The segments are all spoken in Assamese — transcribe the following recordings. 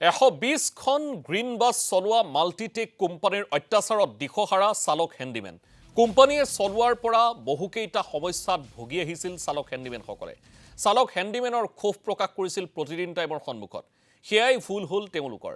120খন গ্ৰীণ বাছ চলোৱা মাল্টিটেক কোম্পানীৰ অত্যাচাৰত দিশহাৰা চালক হেণ্ডিমেন। কোম্পানীয়ে চলোৱাৰ পৰা বহুকেইটা সমস্যাত ভুগি আহিছিল চালক হেণ্ডিমেনসকলে। চালক হেণ্ডিমেনৰ ক্ষোভ প্ৰকাশ কৰিছিল প্ৰতিদিন টাইমৰ সন্মুখত। সেয়াই ভুল হ'ল তেওঁলোকৰ।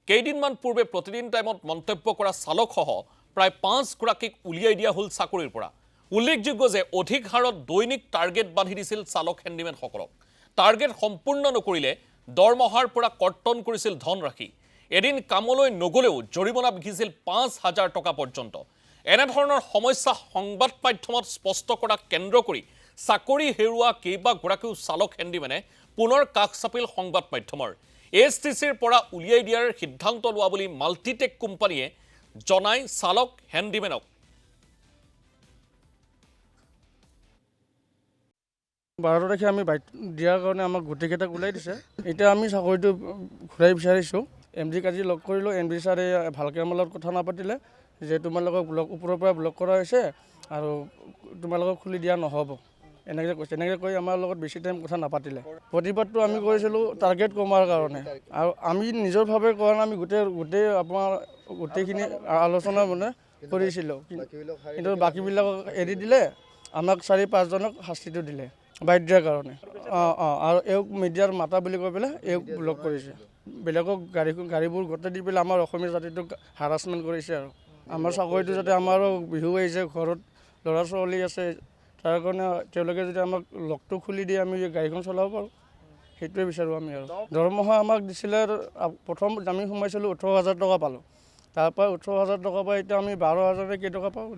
কেইদিনমান পূৰ্বে প্ৰতিদিন টাইমত মন্তব্য কৰা চালকসহ প্ৰায় 5 গৰাকীক উলিয়াই দিয়া হ'ল চাকৰিৰ পৰা। উল্লেখযোগ্য যে অধিক হাৰত দৈনিক টাৰ্গেট বান্ধি দিছিল চালক হেণ্ডিমেনসকলক। টাৰ্গেট সম্পূৰ্ণ নকৰিলে দৰমহাৰ পৰা কৰ্তন কৰিছিল ধনৰাশি। এদিন কামলৈ নগলেও জৰিমনা বিহিছিল 5,000 টকা পৰ্যন্ত। এনেধৰণৰ সমস্যা সংবাদ মাধ্যমত স্পষ্ট কৰা কেন্দ্ৰ কৰি চাকৰি হেৰুওৱা কেইবাগৰাকীও চালক হেণ্ডিমেনে পুনৰ কাষ চাপিল সংবাদ মাধ্যমৰ। এছটিচিৰ পৰা উলিয়াই দিয়াৰ সিদ্ধান্ত লোৱা বুলি মাল্টিটেক কোম্পানীয়ে জনাই চালক হেণ্ডিমেনক। 12 তাৰিখে আমি বাইক দিয়াৰ কাৰণে আমাক গোটেইকেইটাক ওলাই দিছে। এতিয়া আমি চাকৰিটো ঘূৰাই বিচাৰিছোঁ। MD আজি লগ কৰিলোঁ। MD ছাৰে ভালকৈ আমাৰ লগত কথা নাপাতিলে যে তোমালোকক ওপৰৰ পৰা ব্লক কৰা হৈছে আৰু তোমালোকক খুলি দিয়া নহ'ব, এনেকৈ কৈছে। এনেকৈ কৈ আমাৰ লগত বেছি টাইম কথা নাপাতিলে। প্ৰতিবাদটো আমি কৰিছিলোঁ টাৰ্গেট কমাৰ কাৰণে, আৰু আমি নিজৰভাৱে কৰা নাই। আমি গোটেইখিনি আলোচনা কৰিছিলোঁ, কিন্তু বাকীবিলাকক এৰি দিলে। আমাক 4-5 জনক শাস্তিটো দিলে বাইক দিয়াৰ কাৰণে। আৰু এওঁক মিডিয়াৰ মাতা বুলি কৈ পেলাই এওঁক ব্লক কৰিছে। বেলেগক গাড়ীবোৰ গোটেই দি পেলাই আমাৰ অসমীয়া জাতিটোক হাৰাছমেণ্ট কৰিছে। আৰু আমাৰ চাকৰিটো যাতে, আমাৰো বিহু আহিছে, ঘৰত ল'ৰা ছোৱালী আছে, তাৰ কাৰণে তেওঁলোকে যদি আমাক লগটো খুলি দিয়ে আমি গাড়ীখন চলাব পাৰোঁ, সেইটোৱে বিচাৰোঁ আমি। আৰু দৰমহা আমাক দিছিলে, প্ৰথম আমি সোমাইছিলোঁ 18,000 টকা পালোঁ। তাৰপৰা 18,000 টকাৰ পৰা এতিয়া আমি 12,000 কেইটকা পাওঁ।